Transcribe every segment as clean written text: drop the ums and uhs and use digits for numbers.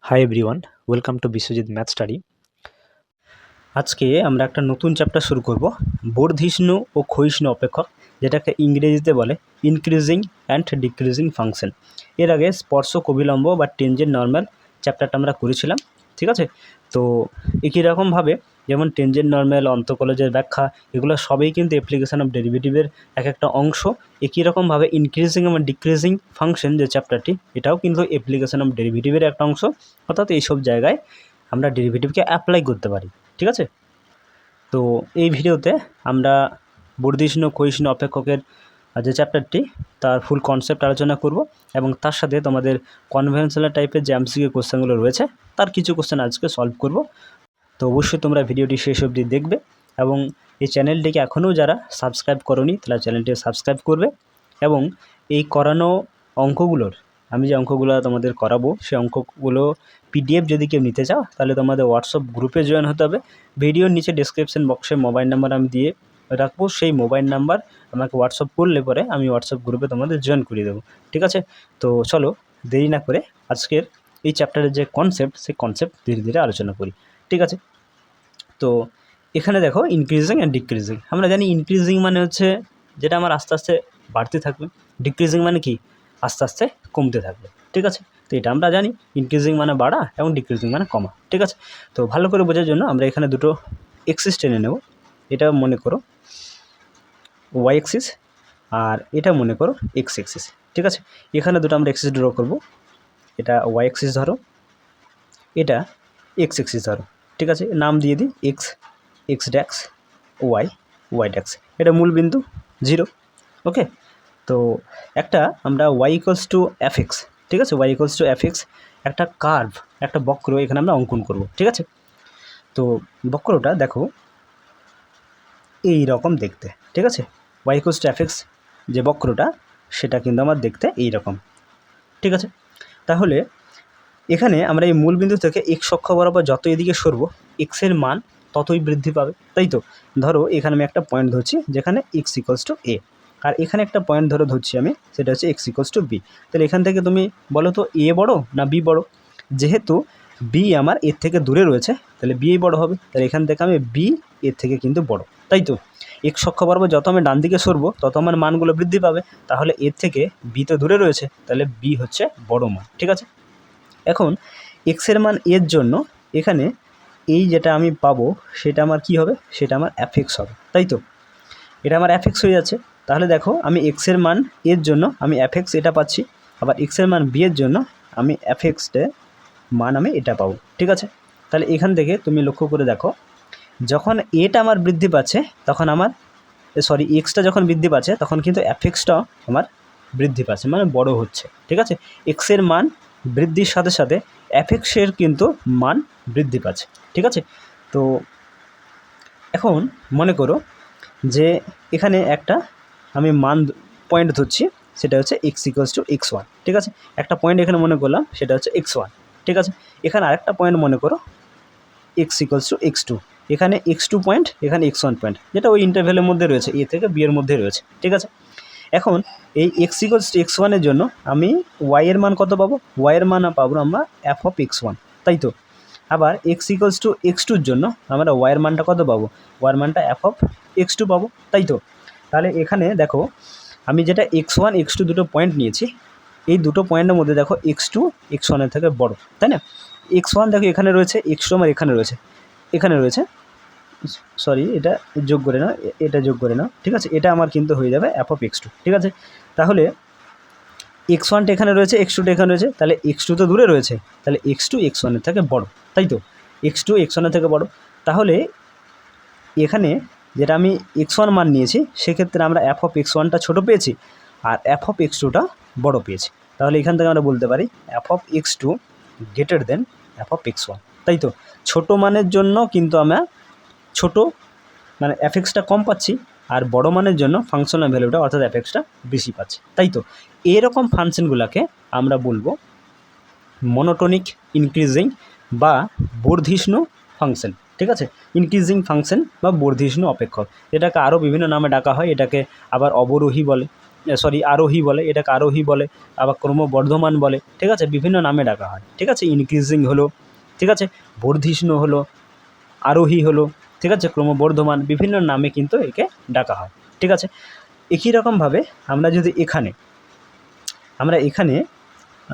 Hi everyone, welcome to Biswajit math study. আজকে আমরা একটা নতুন চ্যাপ্টার শুরু করব, বর্ধিষ্ণু ও ক্ষয়িষ্ণু অপেক্ষক, যেটাকে ইংরেজিতে বলে ইনক্রিজিং অ্যান্ড ডিক্রিজিং ফাংশন। এর আগে স্পর্শক অভিলম্ব বা টেনজেন্ট নর্মাল চ্যাপ্টারটা আমরা করেছিলাম, ঠিক আছে? তো একই রকমভাবে যেমন টেনজেন্ট নর্মাল, অন্তঃকলজের ব্যাখ্যা, এগুলো সবই কিন্তু অ্যাপ্লিকেশন অফ ডেরিভেটিভের এক একটা অংশ। একই রকমভাবে ইনক্রিজিং এবং ডিক্রিজিং ফাংশন যে চ্যাপ্টারটি, এটাও কিন্তু অ্যাপ্লিকেশন অফ ডেরিভেটিভের একটা অংশ। অর্থাৎ এইসব জায়গায় আমরা ডেরিভেটিভকে অ্যাপ্লাই করতে পারি, ঠিক আছে? তো এই ভিডিওতে আমরা বর্ধিষ্ণু ক্ষয়িষ্ণু অপেক্ষকের যে চ্যাপ্টারটি, তার ফুল কনসেপ্ট আলোচনা করব এবং তার সাথে তোমাদের কনভেনশনাল টাইপের যে এমসিকিউ কোশ্চেনগুলো রয়েছে তার কিছু কোশ্চেন আজকে সলভ করব। তো অবশ্যই তোমরা ভিডিওটি শেষ অবধি দেখবে এবং এই চ্যানেলটিকে এখনও যারা সাবস্ক্রাইব করোনি তারা চ্যানেলটি সাবস্ক্রাইব করবে। এবং এই করানো অঙ্কগুলোর, আমি যে অঙ্কগুলো তোমাদের করাবো সেই অঙ্কগুলো পিডিএফ যদি কেউ নিতে চাও তাহলে তোমাদের হোয়াটসঅ্যাপ গ্রুপে জয়েন হতে হবে। ভিডিওর নিচে ডেসক্রিপশন বক্সে মোবাইল নাম্বার আমি দিয়ে রাখবো, সেই মোবাইল নাম্বার আমাকে হোয়াটসঅ্যাপ করলে পরে আমি হোয়াটসঅ্যাপ গ্রুপে তোমাদের জয়েন করিয়ে দেবো, ঠিক আছে? তো চলো দেরি না করে আজকের এই চ্যাপ্টারের যে কনসেপ্ট, সেই কনসেপ্ট ধীরে ধীরে আলোচনা করি, ঠিক আছে? তো এখানে দেখো ইনক্রিজিং অ্যান্ড ডিক্রিজিং। আমরা জানি ইনক্রিজিং মানে হচ্ছে যেটা আমার আস্তে আস্তে বাড়তে থাকবে, ডিক্রিজিং মানে কি আস্তে আস্তে কমতে থাকবে, ঠিক আছে? তো এটা আমরা জানি, ইনক্রিজিং মানে বাড়া এবং ডিক্রিজিং মানে কমা, ঠিক আছে? তো ভালো করে বোঝার জন্য আমরা এখানে দুটো এক্সিস টেনে নেব। এটা মনে করো ওয়াই এক্সিস আর এটা মনে করো এক্স এক্সিস, ঠিক আছে? এখানে দুটো আমরা এক্সিস ড্র করব। এটা ওয়াই এক্সিস ধরো, এটা এক্স এক্সিস ধরো, ঠিক আছে? নাম দিয়ে দিই x, x axis, y, y axis. এটা মূল বিন্দু 0, ওকে? তো একটা আমরা y equals to f x, ঠিক আছে? Y equals to f x একটা কার্ভ, একটা বক্র এখানে আমরা অঙ্কন করব, ঠিক আছে? তো বক্রটা দেখো এই রকম দেখতে, ঠিক আছে? Y equals to f x যে বক্রটা, সেটা কিন্তু আমার দেখতে এই রকম, ঠিক আছে? তাহলে এখানে আমরা এই মূল বিন্দু থেকে এক্স অক্ষ বরাবর যত এদিকে সরবো এক্সের মান ততই বৃদ্ধি পাবে, তাই তো? ধরো এখানে আমি একটা পয়েন্ট ধরছি যেখানে এক্স ইকুয়ালস টু এ, আর এখানে একটা পয়েন্ট ধরছি আমি, সেটা হচ্ছে এক্স ইকুয়ালস টু বি। তাহলে এখান থেকে তুমি বলো তো এ বড় না বি বড়? যেহেতু বি আমার এর থেকে দূরে রয়েছে তাহলে বি বড় হবে, তাহলে এখান থেকে আমি বি এর থেকে কিন্তু বড়, তাই তো? এক্স অক্ষ বরাবর যত আমি ডান দিকে সরবো তত আমার মানগুলো বৃদ্ধি পাবে, তাহলে এর থেকে বি তো দূরে রয়েছে, তাহলে বি হচ্ছে বড় মান, ঠিক আছে? এখন এক্সের মান এর জন্য এখানে এই যেটা আমি পাবো সেটা আমার কি হবে? সেটা আমার এফএক্স হবে, তাই তো? এটা আমার এফএক্স হয়ে যাচ্ছে। তাহলে দেখো আমি এক্সের মান এর জন্য আমি এফএক্স এটা পাচ্ছি, আবার এক্সের মান বি এর জন্য আমি এফএক্সের মান আমি এটা পাবো, ঠিক আছে? তাহলে এখান থেকে তুমি লক্ষ্য করে দেখো, যখন এটা আমার বৃদ্ধি পাচ্ছে তখন আমার এক্সটা যখন বৃদ্ধি পাচ্ছে তখন কিন্তু এফএক্সটাও আমার বৃদ্ধি পাচ্ছে, মানে বড় হচ্ছে, ঠিক আছে? এক্সের মান বৃদ্ধির সাথে সাথে এফএক্সের কিন্তু মান বৃদ্ধি পাচ্ছে, ঠিক আছে? তো এখন মনে করো যে এখানে একটা আমি মান পয়েন্ট ধরছি, সেটা হচ্ছে x equals to x one, ঠিক আছে? একটা পয়েন্ট এখানে মনে করলাম সেটা হচ্ছে এক্স ওয়ান, ঠিক আছে? এখানে আরেকটা পয়েন্ট মনে করো x equals to x two, এখানে এক্স টু পয়েন্ট, এখানে এক্স ওয়ান পয়েন্ট, যেটা ওই ইন্টারভ্যালের মধ্যে রয়েছে, এ থেকে বি এর মধ্যে রয়েছে, ঠিক আছে? এখন এই এক্স ইকুয়ালস টু এক্স ওয়ানের জন্য আমি ওয়াইয়ের মান কত পাবো? ওয়াইয়ের মান পাবো আমরা এফ অফ এক্স ওয়ান, তাই তো? আবার এক্স ইকুয়ালস টু এক্স টুর জন্য আমরা ওয়াইয়ের মানটা কত পাবো? ওয়াইয়ের মানটা এফ অফ এক্স টু পাবো, তাই তো? তাহলে এখানে দেখো আমি যেটা এক্স ওয়ান এক্স টু দুটো পয়েন্ট নিয়েছি, এই দুটো পয়েন্টের মধ্যে দেখো এক্স টু এক্স ওয়ানের থেকে বড়, তাই না? এক্স ওয়ান দেখো এখানে রয়েছে, এক্স টু আমার এখানে রয়েছে, এখানে রয়েছে, সরি এটা যোগ করে নাও, এটা যোগ করে নাও, ঠিক আছে? এটা আমার কিন্তু হয়ে যাবে এফ অফ এক্স টু, ঠিক আছে? তাহলে এক্স ওয়ানটা এখানে রয়েছে, এক্স টুটা এখানে রয়েছে, তাহলে এক্স টু তো দূরে রয়েছে, তাহলে এক্স টু এক্স ওয়ানের থেকে বড়, তাই তো? এক্স টু এক্স ওয়ানের থেকে বড়, তাহলে এখানে যেটা আমি এক্স ওয়ান মান নিয়েছি সেক্ষেত্রে আমরা এফ অফ এক্স ওয়ানটা ছোটো পেয়েছি আর এফ অফ এক্স টুটা বড়ো পেয়েছি। তাহলে এখান থেকে আমরা বলতে পারি f of x two greater than f of x one, তাই তো? ছোটো মানের জন্য কিন্তু আমরা ছোটো মানে এফএক্সটা কম পাচ্ছি, আর বড় মানের জন্য ফাংশনাল ভ্যালুটা অর্থাৎ এফএক্সটা বেশি পাচ্ছি, তাই তো? এরকম ফাংশনগুলোকে আমরা বলবো মনোটোনিক ইনক্রিজিং বা বর্ধিষ্ণু ফাংশন, ঠিক আছে? ইনক্রিজিং ফাংশন বা বর্ধিষ্ণু অপেক্ষক, এটাকে আরও বিভিন্ন নামে ডাকা হয়, এটাকে আবার অবরোহী বলে, আরোহী বলে, এটাকে আরোহী বলে, আবার ক্রমবর্ধমান বলে, ঠিক আছে, বিভিন্ন নামে ডাকা হয়, ঠিক আছে। ইনক্রিজিং হলো, ঠিক আছে, বর্ধিষ্ণু হলো, আরোহী হলো, ঠিক আছে, ক্রমবর্ধমান, বিভিন্ন নামে কিন্তু একে ডাকা হয়, ঠিক আছে। একই রকমভাবে আমরা যদি এখানে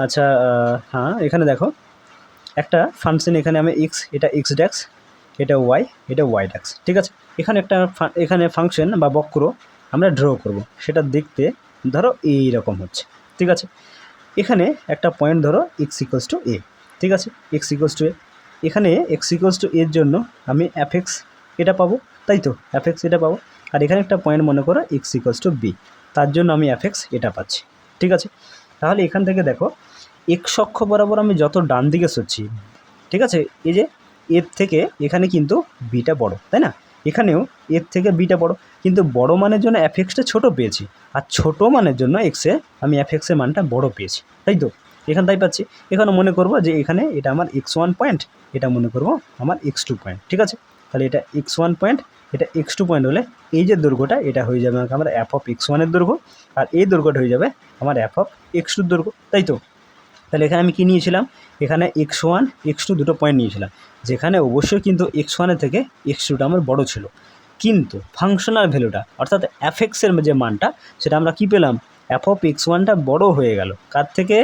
আচ্ছা হ্যাঁ, এখানে দেখো একটা ফাংশন, এখানে আমি এক্স, এটা এক্স ড্যাক্স, এটা ওয়াই, এটা ওয়াই ড্যাক্স, ঠিক আছে। এখানে ফাংশন বা বক্র আমরা ড্র করব, সেটা দেখতে ধরো এই রকম হচ্ছে, ঠিক আছে। এখানে একটা পয়েন্ট ধরো এক্স ইকুয়ালস টু এ, ঠিক আছে, এক্স ইকুয়ালস টু এ। এখানে এক্স ইকুয়ালস টু এর জন্য আমি এফ এক্স এটা পাবো, তাই তো, এফ এক্স এটা পাবো। আর এখানে একটা পয়েন্ট মনে করো এক্স ইকুয়ালস টু বি, তার জন্য আমি এফ এক্স এটা পাচ্ছি, ঠিক আছে। তাহলে এখান থেকে দেখো এক্স অক্ষ বরাবর আমি যত ডান দিকে সরছি, ঠিক আছে, এই যে এর থেকে এখানে কিন্তু বিটা বড়, তাই না, এখানেও এর থেকে বিটা বড়, কিন্তু বড় মানের জন্য এফ এক্সটা ছোটো পেয়েছি, আর ছোটো মানের জন্য এক্সে আমি এফ এক্সের মানটা বড় পেয়েছি, তাই তো, এখানে তাই পাচ্ছি। এখানে মনে করবো যে এখানে এটা আমার এক্স ওয়ান পয়েন্ট, এটা মনে করবো আমার এক্স টু পয়েন্ট, ঠিক আছে। তাহলে এটা এক্স ওয়ান পয়েন্ট, এটা এক্স টু পয়েন্ট হলে এই যে দৈর্ঘ্যটা এটা হয়ে যাবে আমার এফ অফ এক্স ওয়ানের দৈর্ঘ্য, আর এই দৈর্ঘ্যটা হয়ে যাবে আমার এফ অফ এক্স টুর দৈর্ঘ্য, তাই তো। তাহলে এখানে আমি কী নিয়েছিলাম, এখানে এক্স ওয়ান এক্স টু দুটো পয়েন্ট নিয়েছিলাম, যেখানে অবশ্যই কিন্তু এক্স ওয়ানের থেকে এক্স টুটা আমার বড়ো ছিল, কিন্তু ফাংশনাল ভ্যালুটা অর্থাৎ এফ এক্সের যে মানটা সেটা আমরা কী পেলাম, এফ অফ এক্স ওয়ানটা বড়ো হয়ে গেল, কার থেকে,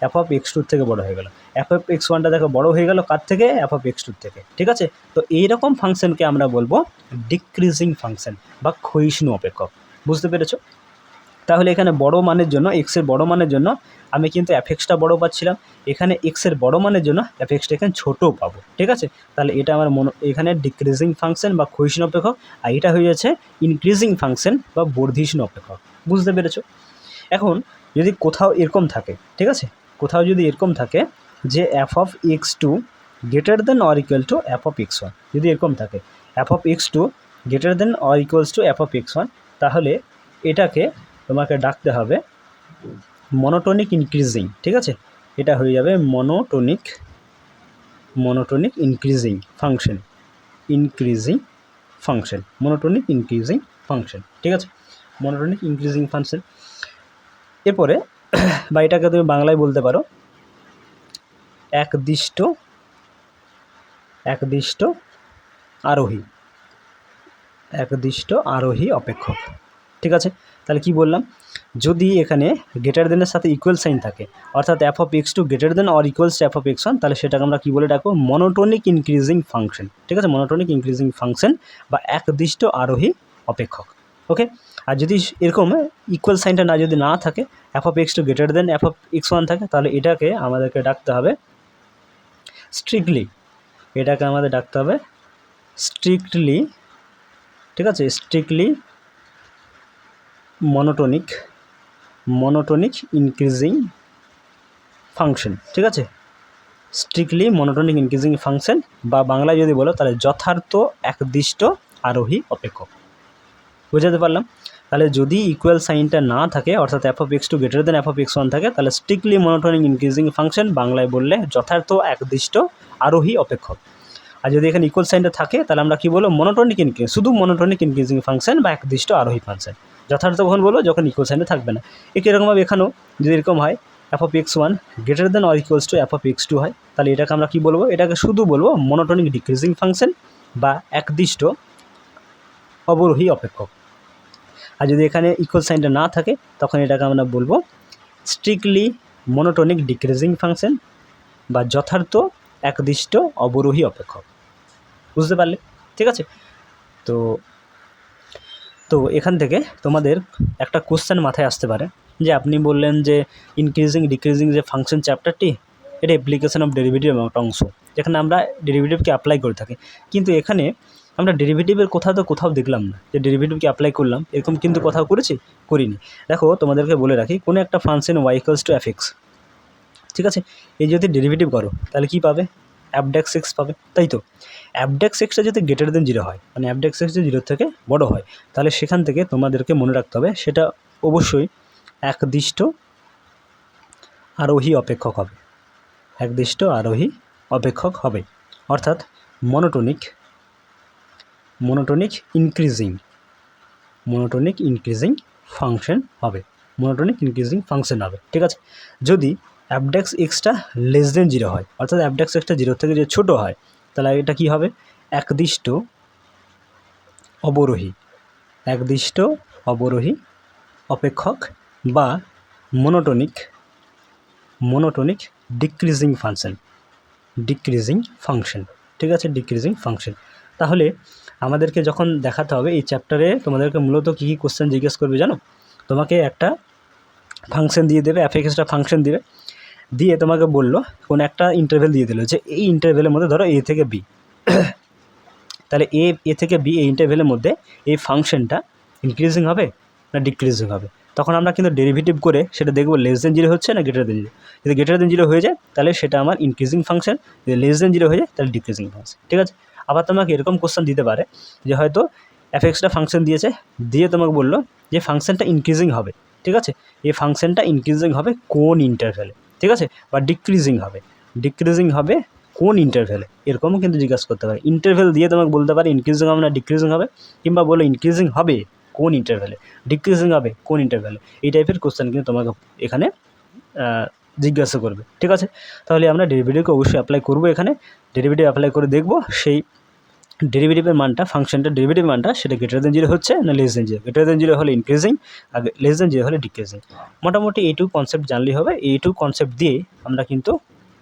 এফ অফ এক্স টুর থেকে বড়ো হয়ে গেল, এফ অফ এক্স ওয়ানটা দেখো বড়ো হয়ে গেল কার থেকে, এফ অফ এক্স টুর থেকে, ঠিক আছে। তো এইরকম ফাংশনকে আমরা বলবো ডিক্রিজিং ফাংশন বা ক্ষয়িষ্ণু অপেক্ষক, বুঝতে পেরেছো। তাহলে এখানে বড় মানের জন্য, এক্সের বড় মানের জন্য আমি কিন্তু এফ এক্সটা বড়ো পাচ্ছিলাম, এখানে এক্সের বড় মানের জন্য এফ এক্সটা এখানে ছোটো পাবো, ঠিক আছে। তাহলে এটা আমার এখানে ডিক্রিজিং ফাংশন বা ক্ষয়িষ্ণু অপেক্ষক, আর এটা হয়ে যাচ্ছে ইনক্রিজিং ফাংশন বা বর্ধিষ্ণু অপেক্ষক, বুঝতে পেরেছো। এখন যদি কোথাও এরকম থাকে, ঠিক আছে, কোথাও যদি এরকম থাকে যে f of x two greater than or equal to f of x one, যদি এরকম থাকে f of x two greater than or equals to f of x one, তাহলে এটাকে তোমাকে ডাকতে হবে মনোটোনিক ইনক্রিজিং, ঠিক আছে, এটা হয়ে যাবে monotonic increasing function, monotonic increasing function, ঠিক আছে, মনোটোনিক ইনক্রিজিং ফাংশন। এরপরে বা এটাকে তুমি বাংলায় বলতে পারো একদিষ্ট আরোহী অপেক্ষক, ঠিক আছে। তাহলে কি বললাম, যদি এখানে গ্রেটার দেনের সাথে ইকুয়াল সাইন থাকে, অর্থাৎ f of x two greater than or equals to f of x one, তাহলে সেটাকে আমরা কী বলে ডাকবো, মনোটোনিক ইনক্রিজিং ফাংশন, ঠিক আছে, মনোটোনিক ইনক্রিজিং ফাংশন বা একদিষ্ট আরোহী অপেক্ষক, ওকে। আর যদি এরকম ইকুয়াল সাইনটা যদি না থাকে, f of x two greater than f of x one থাকে, তাহলে এটাকে আমাদেরকে ডাকতে হবে স্ট্রিক্টলি, ঠিক আছে, স্ট্রিক্টলি মনোটোনিক ইনক্রিজিং ফাংশন, ঠিক আছে, স্ট্রিক্টলি মনোটোনিক ইনক্রিজিং ফাংশন, বা বাংলায় যদি বলো তাহলে যথার্থ একদিষ্ট আরোহী অপেক্ষক, বুঝাতে পারলাম। তাহলে যদি ইকুয়াল সাইনটা না থাকে, অর্থাৎ f of x two greater than f of x one থাকে, তাহলে স্ট্রিক্টলি মনোটোনিক ইনক্রিজিং ফাংশন, বাংলায় বললে যথার্থ একদিষ্ট আরোহী অপেক্ষক। আর যদি এখানে ইকুয়াল সাইনটা থাকে, তাহলে আমরা কী বলবো, শুধু মনোটোনিক ইনক্রিজিং ফাংশন বা একদিষ্ট আরোহী ফাংশন। যথার্থ কখন বলবো, যখন ইকুয়াল সাইনটা থাকবে না। একই রকমভাবে এখানেও যদি এরকম হয়, f of x one greater than or equals to f of x two হয়, তাহলে এটাকে আমরা কী বলবো, এটাকে শুধু বলবো মনোটোনিক ডিক্রিজিং ফাংশন বা একদিষ্ট অবরোহী অপেক্ষক। আর যদি এখানে ইকুয়াল সাইনটা না থাকে, তখন এটাকে আমরা বলবো স্ট্রিক্টলি মনোটোনিক ডিক্রিজিং ফাংশন বা যথার্থ একদিষ্ট অবরোহী অপেক্ষক, বুঝতে পারলে, ঠিক আছে। তো এখান থেকে তোমাদের একটা কোশ্চেন মাথায় আসতে পারে, যে আপনি বললেন যে ইনক্রিজিং ডিক্রিজিং যে ফাংশন চ্যাপ্টারটি, এটা অ্যাপ্লিকেশন অফ ডেরিভেটিভ একটা অংশ, যেখানে আমরা ডেরিভেটিভকে অ্যাপ্লাই করে থাকি, কিন্তু এখানে আমরা ডেরিভেটিভের কোথাও দেখলাম না যে ডেরিভেটিভকে অ্যাপ্লাই করলাম, এরকম কিন্তু কোথাও করিনি। দেখো তোমাদেরকে বলে রাখি, কোনো একটা function y equals to f x, ঠিক আছে, এই যদি ডেরিভেটিভ করো তাহলে কী পাবে, অ্যাপডেক্স এক্স পাবে, তাই তো। অ্যাপডেক্স এক্সটা যদি গ্রেটার দেন জিরো হয়, মানে অ্যাপডেক্স এক্স যদি জিরোর থেকে বড়ো হয়, তাহলে সেখান থেকে তোমাদেরকে মনে রাখতে হবে সেটা অবশ্যই একদিষ্ট আরোহী অপেক্ষক হবে, অর্থাৎ মনোটোনিক ইনক্রিজিং ফাংশন হবে, মনোটনিক ইনক্রিজিং ফাংশন হবে। ঠিক আছে, যদি অ্যাবডাক্স এক্সটা লেস দেন 0 হয়, অর্থাৎ অ্যাবডাক্স এক্সটা 0 থেকে যে ছোটো হয়, তাহলে এটা কি হবে? একদিষ্ট অবরোহী অপেক্ষক বা মনোটনিক ডিক্রিজিং ফাংশন। ঠিক আছে, ডিক্রিজিং ফাংশন। তাহলে আমাদেরকে যখন দেখাতে হবে এই চ্যাপ্টারে, তোমাদেরকে মূলত কী কী কোশ্চেন জিজ্ঞেস করবে জানো? তোমাকে একটা ফাংশন দিয়ে দেবে, এফএক্সটা ফাংশন দিবে, দিয়ে তোমাকে বললো কোনো একটা ইন্টারভ্যাল দিয়ে দিল যে এই ইন্টারভ্যালের মধ্যে ধরো এ থেকে বি, তাহলে এ থেকে বি এই ইন্টারভ্যালের মধ্যে এই ফাংশনটা ইনক্রিজিং হবে না ডিক্রিজিং হবে। তখন আমরা কিন্তু ডেরিভেটিভ করে সেটা দেখবো লেস দেন 0 হচ্ছে না গ্রেটার দেন 0। যদি গ্রেটার দেন 0 হয়ে যায় তাহলে সেটা আমার ইনক্রিজিং ফাংশন, যদি লেস দেন 0 হয়ে যায় তাহলে ডিক্রিজিং ফাংশন। ঠিক আছে, আবার তোমাকে এরকম কোশ্চেন দিতে পারে যে হয়তো এফএক্সটা ফাংশন দিয়েছে, দিয়ে তোমাকে বললো যে ফাংশনটা ইনক্রিজিং হবে। ঠিক আছে, এই ফাংশনটা ইনক্রিজিং হবে কোন ইন্টারভ্যালে, ঠিক আছে, বা ডিক্রিজিং হবে কোন ইন্টারভ্যালে, এরকমও কিন্তু জিজ্ঞাসা করতে পারে। ইন্টারভ্যাল দিয়ে তোমাকে বলতে পারে ইনক্রিজিং হবে না ডিক্রিজিং হবে, কিংবা বলো ইনক্রিজিং হবে কোন ইন্টারভ্যালে, ডিক্রিজিং হবে কোন ইন্টারভ্যালে। এই টাইপের কোশ্চেন কিন্তু তোমাকে এখানে জিজ্ঞাসা করবে। ঠিক আছে, তাহলে আমরা ডেরিভেটিভকে অবশ্যই অ্যাপ্লাই করবো। এখানে ডেরিভেটিভ অ্যাপ্লাই করে দেখব সেই ডেরিভেটিভের মানটা, ফাংশনটা ডেরিভেটিভ মানটা সেটা গ্রেটার দেন 0 হচ্ছে না লেস দেন 0। গ্রেটার দেন 0 হলে ইনক্রিজিং, আর লেস দেন 0 হলে ডিক্রিজিং। মোটামুটি এইটুকু কনসেপ্ট জানলেই হবে। এইটুকু কনসেপ্ট দিয়ে আমরা কিন্তু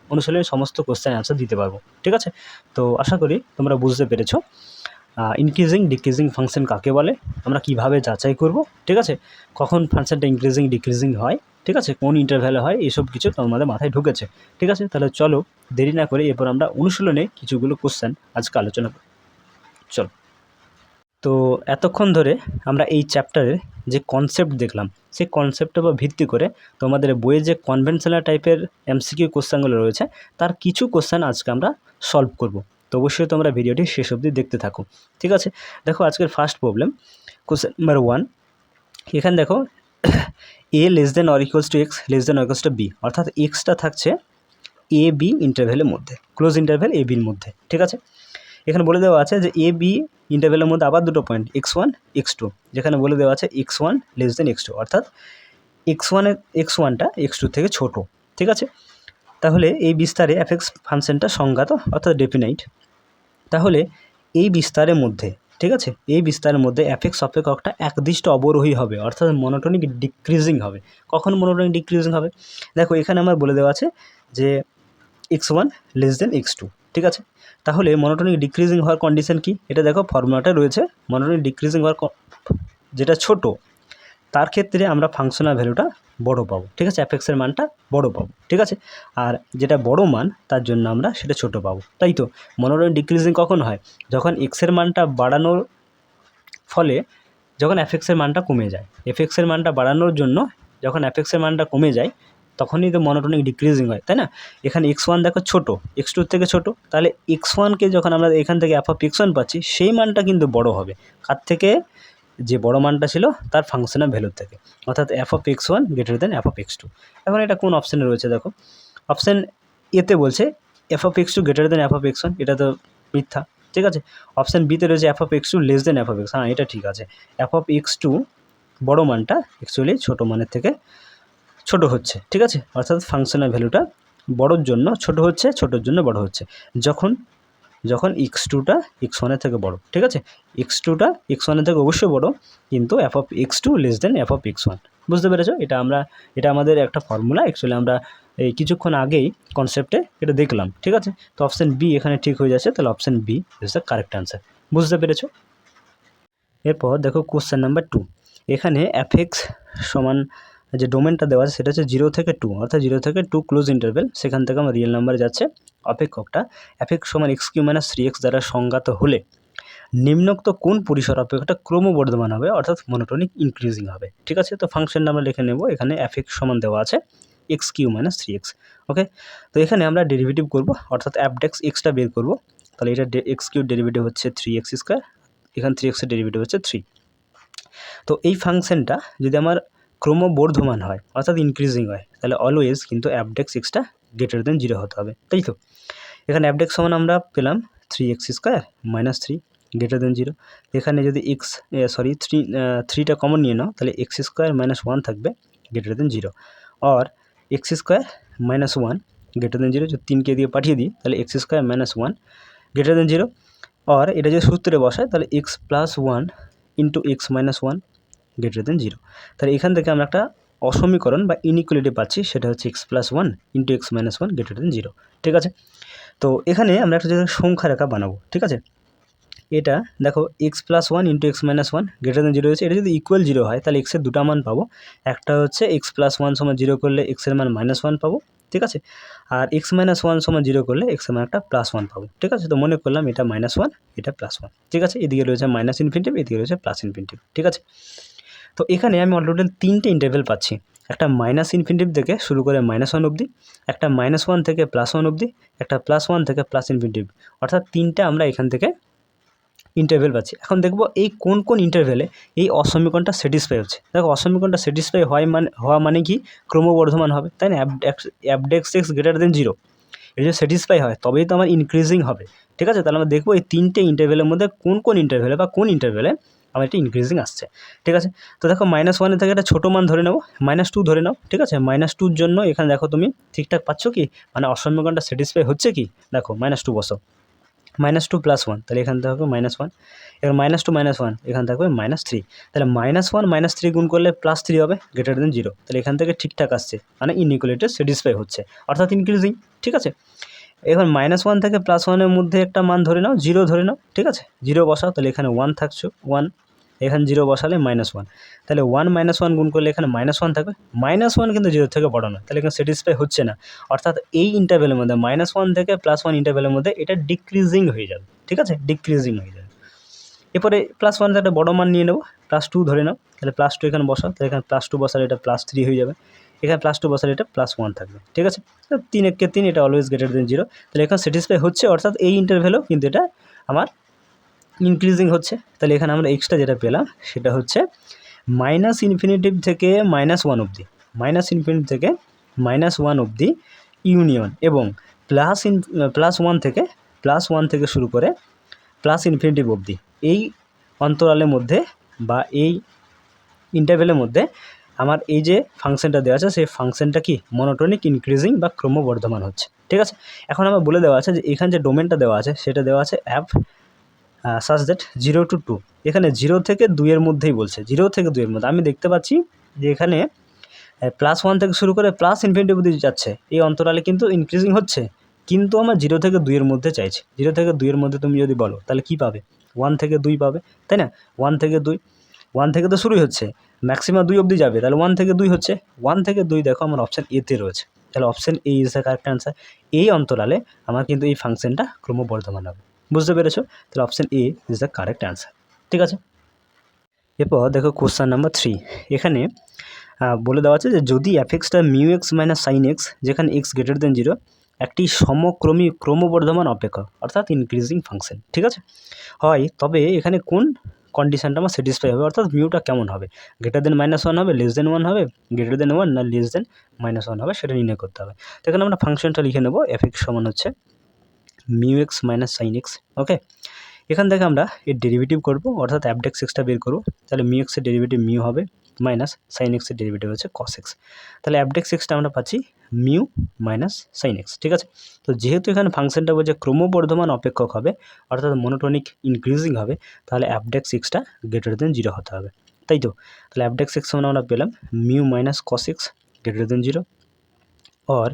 অনুশীলনের সমস্ত কোশ্চেন অ্যান্সার দিতে পারবো। ঠিক আছে, তো আশা করি তোমরা বুঝতে পেরেছো ইনক্রিজিং ডিক্রিজিং ফাংশন কাকে বলে, আমরা কিভাবে যাচাই করব। ঠিক আছে, কখন ফাংশনটা ইনক্রিজিং ডিক্রিজিং হয়, ঠিক আছে, কোন ইন্টারভ্যালে হয়, এসব কিছু তোমাদের মাথায় ঢুকেছে। ঠিক আছে, তাহলে চলো দেরি না করে এরপর আমরা অনুশীলনে কিছুগুলো কোশ্চেন আজকে আলোচনা করি। চলো, তো এতক্ষণ ধরে আমরা এই চ্যাপ্টারের যে কনসেপ্ট দেখলাম, সেই কনসেপ্টের উপর ভিত্তি করে তোমাদের বইয়ে যে কনভেনশনাল টাইপের এমসিকিউ কোশ্চেনগুলো রয়েছে তার কিছু কোশ্চেন আজকে আমরা সলভ করব। তো অবশ্যই তোমরা ভিডিওটি শেষ অবধি দেখতে থাকো। ঠিক আছে, দেখো আজকের ফার্স্ট প্রবলেম, কোশ্চেন নাম্বার 1। এখানে দেখো A less than or equals to X less than or equals to B, অর্থাৎ এক্সটা থাকছে এ বি ইন্টারভ্যালের মধ্যে, ক্লোজ ইন্টারভ্যাল এ বির মধ্যে। ঠিক আছে, এখানে বলে দেওয়া আছে যে এ বি ইন্টারভ্যালের মধ্যে আবার দুটো পয়েন্ট x1 x2, যেখানে বলে দেওয়া আছে x1 লেস দেন x2, অর্থাৎ x1টা x2 থেকে ছোটো। ঠিক আছে, তাহলে এই বিস্তারে এফএক্স ফাংশনটা সংজ্ঞাত অর্থাৎ ডেফিনাইট। তাহলে এই বিস্তারের মধ্যে, ঠিক আছে, এই বিস্তারের মধ্যে এফএক্স অপেক্ষকটা একদিষ্ট অবরোহী হবে, অর্থাৎ মনোটনিক ডিক্রিজিং হবে। কখন মনোটনিক ডিক্রিজিং হবে? দেখো এখানে আমার বলে দেওয়া আছে যে x1 লেস দেন x2। ঠিক আছে, তাহলে মনোটনিক ডিক্রিজিং হওয়ার কন্ডিশন কি, এটা দেখো ফর্মুলাটা রয়েছে। মনোটনিক ডিক্রিজিং হওয়ার যেটা ছোট তার ক্ষেত্রে আমরা ফাংশনাল ভ্যালুটা বড় পাবো। ঠিক আছে, এফএক্সের মানটা বড় পাবো। ঠিক আছে, আর যেটা বড় মান তার জন্য আমরা সেটা ছোট পাবো। তাই তো মনোটনিক ডিক্রিজিং কখন হয়? যখন এক্সের মানটা বাড়ানোর ফলে যখন এফএক্সের মানটা কমে যায়। এফএক্সের মানটা বাড়ানোর জন্য যখন এফএক্সের মানটা কমে যায় তখনই তো মনোটনিক ডিক্রিজিং হয়, তাই না? এখানে x1 দেখো ছোটো, x2 থেকে ছোটো, তাহলে x1কে যখন আমরা এখান থেকে f of x1 পাচ্ছি সেই মানটা কিন্তু বড় হবে কার থেকে? যে বড় মানটা ছিল তার ফাংশনাল ভ্যালুর থেকে, অর্থাৎ f of x1 greater than f of x2। এখন এটা কোন অপশানে রয়েছে? দেখো অপশান এতে বলছে f of x2 greater than f of x1, এটা তো মিথ্যা। ঠিক আছে, অপশান বিতে রয়েছে f of x2 less than f of x, হ্যাঁ এটা ঠিক আছে। f of x2 বড় মানটা অ্যাকচুয়ালি ছোটো মানের থেকে ছোট হচ্ছে। ঠিক আছে, অর্থাৎ ফাংশনাল ভ্যালুটা বড়োর জন্য ছোট হচ্ছে, ছোটোর জন্য বড় হচ্ছে যখন x2টা x1-এর থেকে বড়। ঠিক আছে, x2টা x1-এর থেকে অবশ্যই বড়, কিন্তু f of x2 less than f of x1। বুঝতে পেরেছো? এটা আমাদের একটা ফর্মুলা। অ্যাকচুয়ালি আমরা এই কিছুক্ষণ আগেই কনসেপ্টে এটা দেখলাম। ঠিক আছে, তো অপশান বি এখানে ঠিক হয়ে যাচ্ছে, তাহলে option B is the correct answer. বুঝতে পেরেছো? এরপর দেখো কোশ্চেন নাম্বার 2। এখানে এফএক্স সমান যে ডোমেনটা দেওয়া আছে সেটা হচ্ছে 0 থেকে 2, অর্থাৎ 0 থেকে 2 ক্লোজ ইন্টারভেল, সেখান থেকে আমার রিয়েল নাম্বারে যাচ্ছে। অপেক্ষকটা এফএক্স সমান x3 - 3x দ্বারা সংজ্ঞাত হলে নিম্নোক্ত কোন পরিসর অপেক্ষকটা ক্রমবর্ধমান হবে, অর্থাৎ মনোটনিক ইনক্রিজিং হবে। ঠিক আছে, তো ফাংশনটা আমরা লিখে নেব। এখানে এফএক্স সমান দেওয়া আছে x3 - 3x। ওকে, তো এখানে আমরা ডেরিভেটিভ করব, অর্থাৎ অ্যাবডাক্স এক্সটা বের করব। তাহলে এটা x3 ডেরিভেটিভ হচ্ছে 3x স্কোয়ার, এখানে 3x এর ডেরিভেটিভ হচ্ছে 3। তো এই ফাংশনটা যদি আমার ক্রমবর্ধমান হয় অর্থাৎ ইনক্রিজিং হয়, তাহলে অলওয়েজ কিন্তু অ্যাবডাক্স এক্সটা গ্রেটার দেন 0 হতে হবে। তাই তো এখানে অ্যাবডাক্স সমান আমরা পেলাম 3x square minus 3 greater than 0। এখানে যদি থ্রিটা কমন নিয়ে নাও তাহলে x স্কোয়ার মাইনাস 1 থাকবে ग्रेटर देन 0 और x square minus 1 greater than 0 जो 3 के दिए पाठिए दी তাহলে x square minus 1 greater than 0 और এটা যদি সূত্রে বসায় তাহলে x plus 1 into x minus 1 greater than 0 তাহলে এখান থেকে আমরা একটা অসমীকরণ বা ইনইকুয়ালিটি পাচ্ছি সেটা হচ্ছে x plus 1 into x minus 1 greater than 0 ঠিক আছে। তো এখানে আমরা একটা জায়গায় সংখ্যা রেখা বানাবো ঠিক আছে। এটা দেখো x plus 1 into x minus 1 greater than 0 হয়েছে, এটা যদি ইকুয়াল 0 হয় তাহলে এক্সের দুটা মান পাবো, একটা হচ্ছে এক্স প্লাস 1 সমান 0 করলে এক্সের মান মাইনাস 1 পাবো ঠিক আছে, আর এক্স মাইনাস 1 সমান 0 করলে এক্সের মান একটা প্লাস 1 পাবো ঠিক আছে। তো মনে করলাম এটা মাইনাস 1 এটা প্লাস 1 ঠিক আছে, এদিকে রয়েছে মাইনাস ইনফিনিটিভ এদিকে রয়েছে প্লাস ইনফিনিটিভ ঠিক আছে। তো এখানে আমি অলরেডি 3টে ইন্টারভ্যাল পাচ্ছি, একটা মাইনাস ইনফিনিটিভ থেকে শুরু করে মাইনাস 1 অবধি, একটা মাইনাস 1 থেকে প্লাস 1 অবধি, একটা প্লাস 1 থেকে প্লাস ইনফিনিটিভ, অর্থাৎ 3টে আমরা এখান থেকে ইন্টারভ্যাল পাচ্ছি। এখন দেখব এই কোন কোন ইন্টারভ্যালে এই অসমীকরণটা স্যাটিসফাই হচ্ছে। দেখো অসমীকরণটা স্যাটিসফাই হওয়া মানে কি ক্রমবর্ধমান হবে তাই না, অ্যাবডেক্স এক্স গ্রেটার দেন 0 এটা যদি স্যাটিসফাই হয় তবেই তো আমার ইনক্রিজিং হবে ঠিক আছে। তাহলে আমরা দেখবো এই 3টে ইন্টারভ্যালের মধ্যে কোন কোন ইন্টারভ্যালে বা কোন ইন্টারভ্যালে আমার এটা ইনক্রিজিং আসছে ঠিক আছে। তো দেখো মাইনাস 1 থেকে একটা ছোটো মান ধরে নেবো, মাইনাস 2 ধরে নাও ঠিক আছে। মাইনাস 2-র জন্য এখানে দেখো তুমি ঠিকঠাক পাচ্ছ কি, মানে অসমীকরণটা স্যাটিসফাই হচ্ছে কি, দেখো মাইনাস 2 বসো, মাইনাস 2 প্লাস 1 তাহলে এখান থেকে হবে মাইনাস 1, এবার মাইনাস 2 মাইনাস 1 এখান থাকবে মাইনাস 3, তাহলে মাইনাস 1 মাইনাস 3 গুণ করলে প্লাস 3 হবে গ্রেটার দেন 0, তাহলে এখান থেকে ঠিকঠাক আসছে মানে ইনইকুয়ালিটি স্যাটিসফাই হচ্ছে অর্থাৎ ইনক্রিজিং ঠিক আছে। এবার মাইনাস 1 থেকে প্লাস 1-এর মধ্যে একটা মান ধরে নাও 0 ধরে নাও ঠিক আছে, 0 বসাও তাহলে এখানে 1 থাকছো 1, এখানে 0 বসালে মাইনাস 1, তাহলে 1 মাইনাস 1 গুণ করলে এখানে মাইনাস 1 থাকবে, মাইনাস 1 কিন্তু 0 থেকে বড় নয় তাহলে এখানে স্যাটিসফাই হচ্ছে না, অর্থাৎ এই ইন্টারভ্যালের মধ্যে মাইনাস 1 থেকে প্লাস 1 ইন্টারভ্যালের মধ্যে এটা ডিক্রিজিং হয়ে যাবে ঠিক আছে, ডিক্রিজিং হয়ে যাবে। এরপরে প্লাস 1 একটা বড় মান নিয়ে নেবো, প্লাস 2 ধরে নাও, তাহলে প্লাস 2 এখানে বসাও, তাহলে এখানে প্লাস 2 বসালে এটা প্লাস 3 হয়ে যাবে, এখানে প্লাস 2 বসালে এটা প্লাস 1 থাকবে ঠিক আছে। 3 একে 3 এটা অলওয়েজ গ্রেটার দেন 0, তাহলে এখানে স্যাটিসফাই হচ্ছে অর্থাৎ এই ইন্টারভ্যালেও কিন্তু এটা আমার ইনক্রিজিং হচ্ছে। তাহলে এখানে আমরা এক্সট্রা যেটা পেলাম সেটা হচ্ছে মাইনাস ইনফিনিটিভ থেকে মাইনাস 1 অবধি, মাইনাস ইনফিনিটিভ থেকে মাইনাস 1 অবধি ইউনিয়ন এবং প্লাস 1 থেকে শুরু করে প্লাস ইনফিনিটিভ অবধি এই অন্তরালের মধ্যে বা এই ইন্টারভ্যালের মধ্যে আমার এই যে ফাংশনটা দেওয়া আছে সেই ফাংশনটা কি মনোটোনিক ইনক্রিজিং বা ক্রমবর্ধমান হচ্ছে ঠিক আছে। এখন আমার বলে দেওয়া আছে যে এখানে যে ডোমেনটা দেওয়া আছে সেটা দেওয়া আছে অ্যাপ সাচ দ্যাট 0 to 2, এখানে 0 থেকে 2-এর মধ্যেই বলছে, 0 থেকে 2-এর মধ্যে আমি দেখতে পাচ্ছি যে এখানে প্লাস 1 থেকে শুরু করে প্লাস ইনফিনিটি অবধি যাচ্ছে, এই অন্তরালে কিন্তু ইনক্রিজিং হচ্ছে, কিন্তু আমার 0 থেকে 2-এর মধ্যে চাইছে। 0 থেকে 2-এর মধ্যে তুমি যদি বলো তাহলে কী পাবে, 1 থেকে 2 পাবে তাই না, 1 থেকে 2, 1 থেকে তো শুরুই হচ্ছে, ম্যাক্সিমাম 2 অবধি যাবে, তাহলে 1 থেকে 2 হচ্ছে, 1 থেকে 2 দেখো আমার অপশান এতে রয়েছে, তাহলে option A is the correct answer. এই অন্তরালে আমার কিন্তু এই ফাংশনটা ক্রমবর্ধমান হবে, বুঝতে পেরেছো, তাহলে option A is the correct answer ঠিক আছে। এরপর দেখো কোশ্চেন নাম্বার 3, এখানে বলে দেওয়া আছে যে যদি এফএক্সটা mu X minus sine X যেখানে এক্স গ্রেটার দেন 0 একটি সমক্রমী ক্রমবর্ধমান অপেক্ষক অর্থাৎ ইনক্রিজিং ফাংশন ঠিক আছে হয়, তবে এখানে কোন কন্ডিশনটা আমার স্যাটিসফাই হবে, অর্থাৎ মিউটা কেমন হবে, গ্রেটার দেন -1 হবে, লেস দেন 1 হবে, গ্রেটার দেন 1 না লেস দেন -1 হবে সেটা নির্ণয় করতে হবে। তো এখানে আমরা ফাংশনটা লিখে নেব এফএক্স সমান হচ্ছে mu X minus sine X okay. এখান থেকে আমরা এর ডেরিভেটিভ করব অর্থাৎ অ্যাবডেক্স এক্সটা বের করব, তাহলে মিউ এক্সের ডেরিভেটিভ মিউ হবে মাইনাস সাইন এক্সের ডেরিভেটিভ হচ্ছে কস এক্স, তাহলে অ্যাবডেক্স এক্সটা আমরা পাচ্ছি মিউ মাইনাস সাইন এক্স ঠিক আছে। তো যেহেতু এখানে ফাংশনটা বলছে ক্রমবর্ধমান অপেক্ষক হবে অর্থাৎ মনোটোনিক ইনক্রিজিং হবে, তাহলে অ্যাবডেক্স এক্সটা গ্রেটার দেন 0 হতে হবে, তাই তো। তাহলে অ্যাবডেক্স এক্স সমান আমরা পেলাম mu minus cos x greater than 0 or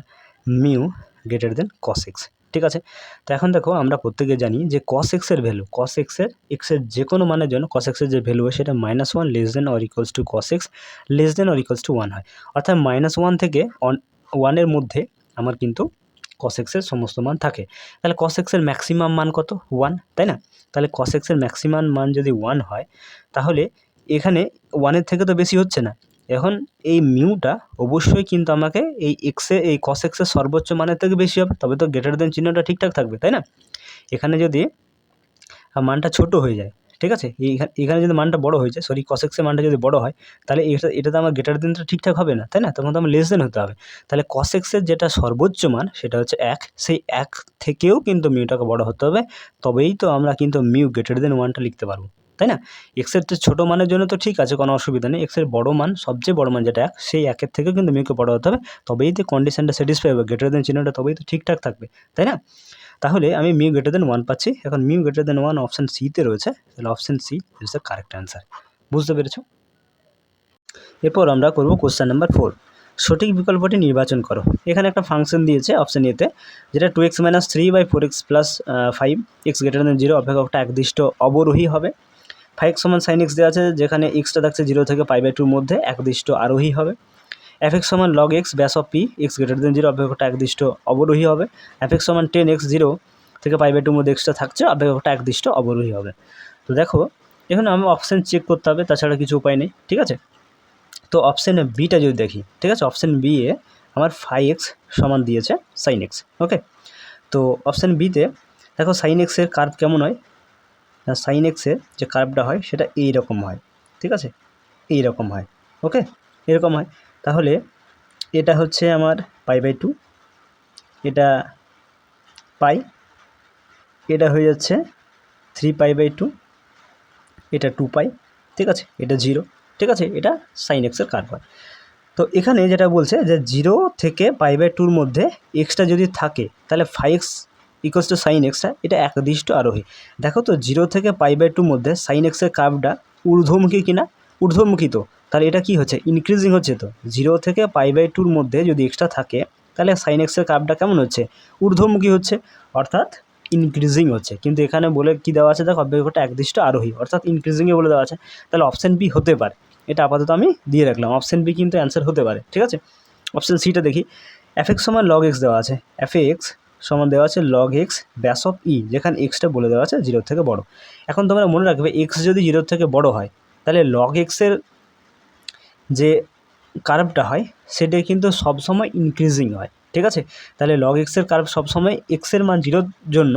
mu greater than cos x ঠিক আছে। তো এখন দেখো আমরা প্রত্যেকে জানি যে কস এক্সের ভ্যালু, কস এক্সের যে কোনো মানের জন্য কস এক্সের যে ভ্যালু হয় সেটা -1 less than or equals to cos x less than or equals to 1 হয়, অর্থাৎ -1 থেকে 1-এর মধ্যে আমার কিন্তু কস এক্সের সমস্ত মান থাকে, তাহলে কস এক্সের ম্যাক্সিমাম মান কত 1 তাই না, তাহলে কস এক্সের ম্যাক্সিমাম মান যদি 1 হয় তাহলে এখানে 1-এর থেকে তো বেশি হচ্ছে না, এখন এই মিউটা অবশ্যই কিন্তু আমাকে এই এই কস এক্সের সর্বোচ্চ মানের থেকে বেশি হবে, তবে তো গ্রেটার দেন চিহ্নটা ঠিকঠাক থাকবে তাই না। এখানে যদি মানটা ছোট হয়ে যায় ঠিক আছে, এখানে যদি মানটা বড় হয়ে যায় কস এক্সের মানটা যদি বড় হয় তাহলে এটাতে আমার গ্রেটার দেনটা ঠিকঠাক হবে না তাই না, তখন তো আমার লেস দেন হতে হবে, তাহলে কস এক্সের যেটা সর্বোচ্চ মান সেটা হচ্ছে 1, সেই 1 থেকেও কিন্তু মিউটাকে বড় হতে হবে, তবেই তো আমরা কিন্তু মিউ গ্রেটার দেন 1টা লিখতে পারবো তাই না? এক্সের তো ছোটো মানের জন্য তো ঠিক আছে, কোনো অসুবিধা নেই। এক্সের বড় মান, সবচেয়ে বড় মান যেটা 1, সেই 1-এর থেকেও কিন্তু মিউকে বড় হতে হবে, তবেই তো কন্ডিশনটা স্যাটিসফাই হবে, গ্রেটার দেন চিহ্নটা তবেই তো ঠিকঠাক থাকবে, তাই না? তাহলে আমি মিউ গ্রেটার দেন 1 পাচ্ছি। এখন মিউ গ্রেটার দেন 1 অপশান সিতে রয়েছে, তাহলে option C is the correct answer. বুঝতে পেরেছো? এরপর আমরা করব কোশ্চেন নাম্বার 4, সঠিক বিকল্পটি নির্বাচন করো। এখানে একটা ফাংশন দিয়েছে অপশান এতে, যেটা 2x - 3/4x + 5 x greater than 0 অপেক্ষকটা একদিষ্ট অবরোহী হবে। 5x = sin x দেওয়া আছে, যেখানে এক্সটা থাকছে 0 থেকে π/2 মধ্যে, একদিষ্ট আরোহী হবে। fx = log x ব্যাস of p x greater than 0 অপেক্ষকটা একদিষ্ট অবরোহী হবে। fx = 10x 0 থেকে π/2 মধ্যে এক্সটা থাকছে, অপেক্ষকটা একদিষ্ট অবরোহী হবে। তো দেখো এখানে আমার অপশান চেক করতে হবে, তাছাড়া কিছু উপায় নেই, ঠিক আছে? তো অপশান বিটা যদি দেখি, ঠিক আছে, অপশান বি এ আমার 5x সমান দিয়েছে sin x, ওকে। তো অপশান বিতে দেখো sin x এর কার্ভ কেমন হয় না, sin x এর যে কার্ভটা হয় সেটা এইরকম হয়, ঠিক আছে, এইরকম হয়, ওকে, এরকম হয়। তাহলে এটা হচ্ছে আমার π/2, এটা পাই, এটা হয়ে যাচ্ছে 3π/2, এটা 2π, ঠিক আছে, এটা 0, ঠিক আছে, এটা sin x এর কার্ভ হয়। তো এখানে যেটা বলছে যে 0 থেকে π/2 মধ্যে এক্সটা যদি থাকে, তাহলে 5x = sin x, এটা একদিষ্ট আরোহী। দেখো তো 0 থেকে π/2 মধ্যে sin x এর কার্ভটা ঊর্ধ্বমুখী কিনা, ঊর্ধ্বমুখী, তো তাহলে এটা কি হচ্ছে, ইনক্রিজিং হচ্ছে। তো 0 থেকে π/2 মধ্যে যদি এক্সটা থাকে, তাহলে sin x এর কার্ভটা কেমন হচ্ছে, ঊর্ধ্বমুখী হচ্ছে, অর্থাৎ ইনক্রিজিং হচ্ছে। কিন্তু এখানে বলে কি দেওয়া আছে, দেখো অপেক্ষকটা একদিষ্ট আরোহী, অর্থাৎ ইনক্রিজিংয়ে বলে দেওয়া আছে, তাহলে অপশান বি হতে পারে। এটা আপাতত আমি দিয়ে রাখলাম, অপশান বি কিন্তু অ্যান্সার হতে পারে, ঠিক আছে। অপশান সিটা দেখি, fx = log x দেওয়া আছে, fx সমান দেওয়া আছে log x ব্যাস অফ ই, যেখানে এক্সটা বলে দেওয়া আছে 0 থেকে বড়। এখন তোমরা মনে রাখবে এক্স যদি 0 থেকে বড় হয়, তাহলে log x এর যে কার্ভটা হয় সেটা কিন্তু সবসময় ইনক্রিজিং হয়, ঠিক আছে। তাহলে log x এর কার্ভ সবসময় এক্সের মান 0-র জন্য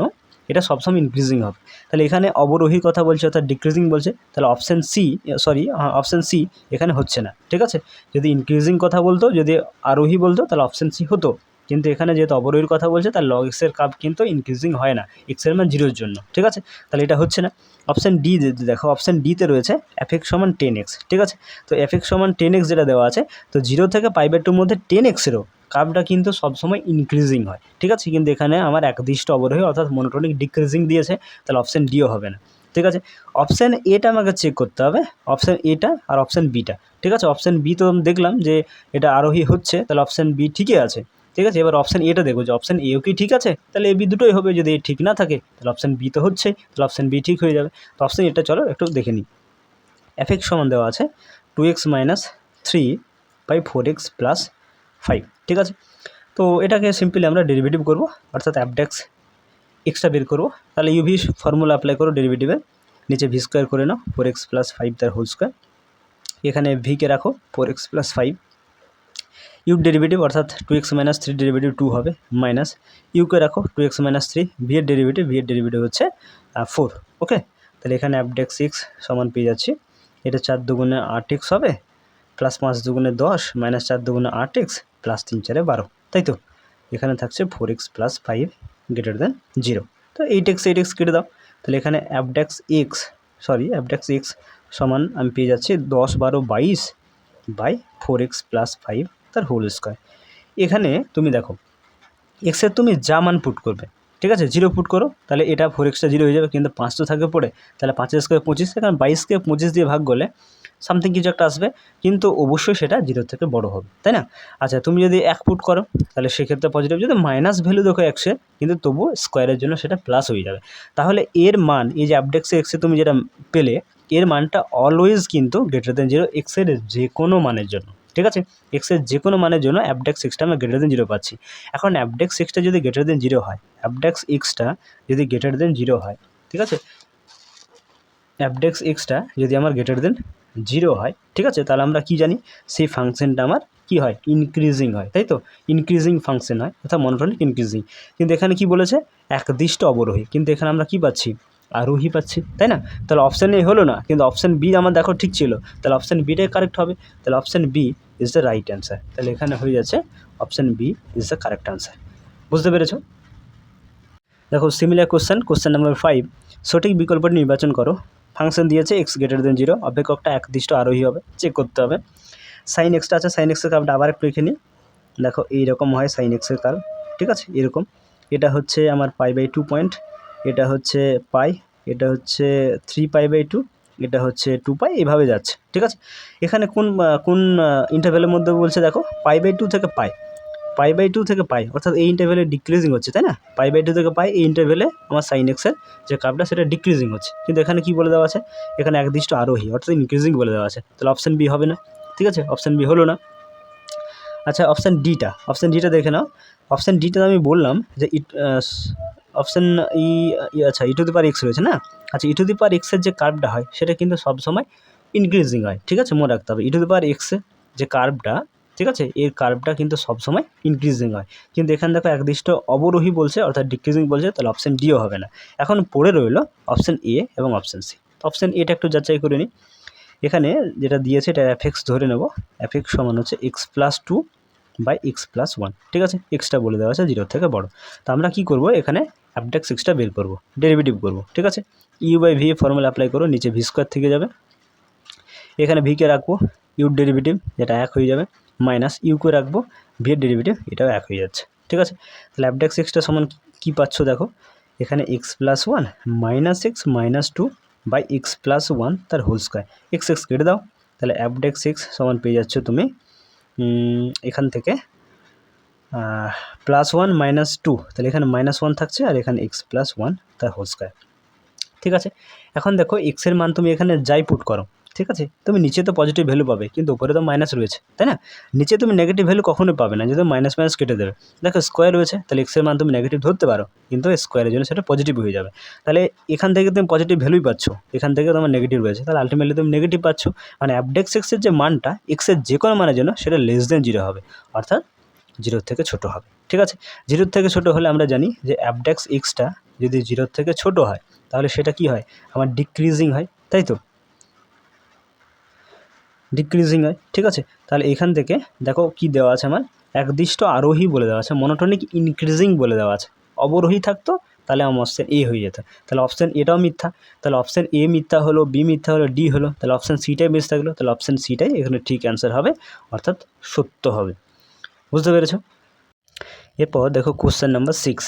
এটা সবসময় ইনক্রিজিং হবে। তাহলে এখানে অবরোহীর কথা বলছে, অর্থাৎ ডিক্রিজিং বলছে, তাহলে অপশান সি, অপশান সি এখানে হচ্ছে না, ঠিক আছে। যদি ইনক্রিজিং কথা বলতো, যদি আরোহী বলতো, তাহলে অপশান সি হতো, কিন্তু এখানে যেহেতু অবরোহীর কথা বলছে, তার log x এর কার্ভ কিন্তু ইনক্রিজিং হয় না এক্সের মান 0-র জন্য, ঠিক আছে, তাহলে এটা হচ্ছে না। অপশান ডি দেখো, অপশান ডিতে রয়েছে fx = 10x, ঠিক আছে। তো fx = 10x যেটা দেওয়া আছে, তো 0 থেকে π/2 মধ্যে 10x-এরও কার্ভটা কিন্তু সবসময় ইনক্রিজিং হয়, ঠিক আছে, কিন্তু এখানে আমার একদিষ্ট অবরোহী অর্থাৎ মনোটোনিক ডিক্রিজিং দিয়েছে, তাহলে অপশান ডিও হবে না, ঠিক আছে। অপশান এটা আমাকে চেক করতে হবে, অপশান এটা আর অপশান বিটা, ঠিক আছে। অপশান বি তো দেখলাম যে এটা আরোহী হচ্ছে, তাহলে অপশান বি ঠিকই আছে, ঠিক আছে। এবার অপশান এটা দেখবো যে অপশান এও কি ঠিক আছে, তাহলে এ বি দুটোই হবে, যদি এ ঠিক না থাকে তাহলে অপশান বি তো হচ্ছে, তাহলে অপশান বি ঠিক হয়ে যাবে। তো অপশান এটা চলো একটু দেখে নিই। fx সমান দেওয়া আছে 2x - 3/4x + 5, ঠিক আছে। তো এটাকে সিম্পলি আমরা ডেরিভেটিভ করব, অর্থাৎ অ্যাবড্যাক্স এক্সটা বের করবো। তাহলে ইউভি ফর্মুলা অ্যাপ্লাই করো ডেরিভেটিভের, নিচে ভি স্কোয়ার করে নাও, 4x + 5 তার হোল স্কোয়ার, এখানে ভিকে রাখো 4x + 5, ইউ ডেরিভেটিভ অর্থাৎ 2x - 3 ডেরিভেটিভ 2 হবে, মাইনাস ইউকে রাখো 2x - 3, ভি এর ডেরিভেটিভ হচ্ছে 4, ওকে। তাহলে এখানে অ্যাবড্যাক্স এক্স সমান পেয়ে যাচ্ছি, এটা 4 দুগুণে 8x হবে, প্লাস 5 দুগুণে 10, মাইনাস 4 দুগুণে 8x, প্লাস 3 4 12, তাই তো। এখানে থাকছে 4x + 5 গ্রেটার দেন 0। তো 8x কেটে দাও, তাহলে এখানে অ্যাবড্যাক্স এক্স সমান আমি পেয়ে যাচ্ছি 10 12 22/4x + 5 তার হোল স্কোয়ার। এখানে তুমি দেখো এক্সের তুমি যা মান পুট করবে, ঠিক আছে, 0 পুট করো, তাহলে এটা 4xটা 0 হয়ে যাবে, কিন্তু 5 তো থাকবে পড়ে, তাহলে 5 স্কোয়ার 25, কারণ 22কে 25 দিয়ে ভাগ করলে সামথিং কিছু একটা আসবে, কিন্তু অবশ্যই সেটা 0 থেকে বড় হবে, তাই না। আচ্ছা, তুমি যদি 1 পুট করো তাহলে সেক্ষেত্রে পজিটিভ, যদি মাইনাস ভ্যালু দেখো এক্সে, কিন্তু তবুও স্কোয়ারের জন্য সেটা প্লাস হয়ে যাবে। তাহলে এর মান, এই যে অ্যাবড্যাক্সে এক্সে তুমি যেটা পেলে, এর মানটা অলওয়েজ কিন্তু গ্রেটার দেন 0 এক্সের যে কোনো মানের জন্য, ঠিক আছে। এক্সের যে কোনো মানের জন্য অ্যাবড্যাক্স এক্সটা আমরা গ্রেটার দেন 0 পাচ্ছি। এখন অ্যাবড্যাক্স এক্সটা যদি গ্রেটার দেন 0 হয়, অ্যাবড্যাক্স এক্সটা যদি গ্রেটার দেন 0 হয়, ঠিক আছে, অ্যাবড্যাক্স এক্সটা যদি আমার গ্রেটার দেন 0 হয়, ঠিক আছে, তাহলে আমরা কি জানি, সেই ফাংশনটা আমার কি হয়, ইনক্রিজিং হয়, তাই তো, ইনক্রিজিং ফাংশন হয়, অর্থাৎ মনোটোনিক ইনক্রিজিং। কিন্তু এখানে কি বলেছে, একদিষ্ট অবরোহী, কিন্তু এখানে আমরা কি পাচ্ছি, আরোহী পাচ্ছি, তাই না। তাহলে অপশান এ হলো না, কিন্তু অপশান বি আমার দেখো ঠিক ছিল, তাহলে অপশান বিটাই কারেক্ট হবে, তাহলে option B is the right answer. তাহলে এখানে হয়ে যাচ্ছে option B is the correct answer. বুঝতে পেরেছো? দেখো সিমিলার কোশ্চেন নাম্বার 5, সঠিক বিকল্পটি নির্বাচন করো। ফাংশন দিয়েছে এক্স গ্রেটার দেন 0, অপেক্ষকটা একদিষ্ট আরোহী হবে, চেক করতে হবে। সাইন এক্সটা আছে, সাইন এক্সের কার্ভটা আবার একটু লিখে নিই। দেখো এইরকম হয় সাইন এক্সের কার্ভ, ঠিক আছে, এরকম। এটা হচ্ছে আমার π/2 পয়েন্ট, এটা হচ্ছে পাই, এটা হচ্ছে 3π/2, এটা হচ্ছে 2π, এভাবে যাচ্ছে, ঠিক আছে। এখানে কোন ইন্টারভ্যালের মধ্যে বলছে দেখো, π/2 থেকে π/2 থেকে পাই, অর্থাৎ এই ইন্টারভ্যালে ডিক্রিজিং হচ্ছে, তাই না? π/2 থেকে পাই এই ইন্টারভ্যালে আমার সাইন এক্সের যে কার্ভটা সেটা ডিক্রিজিং হচ্ছে, কিন্তু এখানে কি বলে দেওয়া আছে, এখানে একদিষ্ট আরোহী অর্থাৎ ইনক্রিজিং বলে দেওয়া আছে, তাহলে অপশান বি হবে না, ঠিক আছে, অপশান বি হলো না। আচ্ছা, অপশান ডিটা দেখে নাও। অপশান ডিটা আমি বললাম যে অপশান আচ্ছা e⁴x রয়েছে না। আচ্ছা, e⁴xের যে কার্ভটা হয় সেটা কিন্তু সবসময় ইনক্রিজিং হয়, ঠিক আছে, মনে রাখতে হবে। e⁴x যে কার্ভটা, ঠিক আছে, এর কার্ভটা কিন্তু সবসময় ইনক্রিজিং হয়, কিন্তু এখানে দেখো একদিষ্ট অবরোহী বলছে অর্থাৎ ডিক্রিজিং বলছে, তাহলে অপশান ডিও হবে না। এখন পড়ে রইল অপশান এ এবং অপশান সি। অপশান এটা একটু যাচাই করে নিই। এখানে যেটা দিয়েছে এটা f(x) ধরে নেব, f(x) সমান হচ্ছে x+2/x+1, ঠিক আছে, এক্সটা বলে দেওয়া আছে 0 থেকে বড়। তো আমরা কি করব, এখানে f(x)টা বের করব, ডেরিভেটিভ করব, ঠিক আছে। u/v ফর্মুলা অ্যাপ্লাই করো, নিচে v² থেকে যাবে, এখানে v-কে রাখবো, ইউর ডেরিভেটিভ যেটা 1 হয়ে যাবে, মাইনাস ইউকে রাখবো, v এর ডেরিভেটিভ এটাও 1 হয়ে যাচ্ছে, ঠিক আছে। তাহলে f(x)টা সমান কী পাচ্ছ দেখো, এখানে x+1 -x -2/x+1 তার হোল স্কোয়ার, x কেটে দাও, তাহলে f(x) সমান পেয়ে যাচ্ছ তুমি এখান থেকে +1 -2, তাহলে এখানে -1 থাকছে আর এখানে x+1 তার হোল স্কোয়ার, ঠিক আছে। এখন দেখো এক্সের মান তুমি এখানে যাই পুট করো, ঠিক আছে, তুমি নিচে তো পজিটিভ ভ্যালু পাবে কিন্তু উপরে তো মাইনাস রয়েছে, তাই না? নিচে তুমি নেগেটিভ ভ্যালু কখনোই পাবে না, যদি মাইনাস কেটে দেবে। দেখো স্কোয়ার রয়েছে, তাহলে এক্সের মান তুমি নেগেটিভ ধরতে পারো, কিন্তু স্কোয়ারের জন্য সেটা পজিটিভ হয়ে যাবে। তাহলে এখান থেকে তুমি পজিটিভ ভ্যালুই পাচ্ছ, এখান থেকে তোমার নেগেটিভ রয়েছে, তাহলে আলটিমেটলি তুমি নেগেটিভ পাচ্ছ। মানে f(x)এর যে মানটা এক্সের যে কোনো মানের জন্য সেটা <0 হবে, অর্থাৎ 0 থেকে ছোটো হবে, ঠিক আছে। 0 থেকে ছোটো হলে আমরা জানি যে f(x)টা যদি 0 থেকে ছোটো হয় তাহলে সেটা কি হয়, আমার ডিক্রিজিং হয়, তাই তো, ডিক্রিজিং হয়, ঠিক আছে। তাহলে এখান থেকে দেখো কি দেওয়া আছে, আমার একদিষ্ট আরোহী বলে দেওয়া আছে, মনোটনিক ইনক্রিজিং বলে দেওয়া আছে। অবরোহী থাকতো তাহলে আমার অপশান এ হয়ে যেত, তাহলে অপশান এটাও মিথ্যা, তাহলে অপশান এ মিথ্যা হলো, বি মিথ্যা হলো, ডি হলো, তাহলে অপশান সিটাই বেশ থাকলো, তাহলে অপশান সিটাই এখানে ঠিক অ্যান্সার হবে, অর্থাৎ সত্য হবে। বুঝতে পেরেছো? এরপর দেখো কোশ্চেন নাম্বার 6।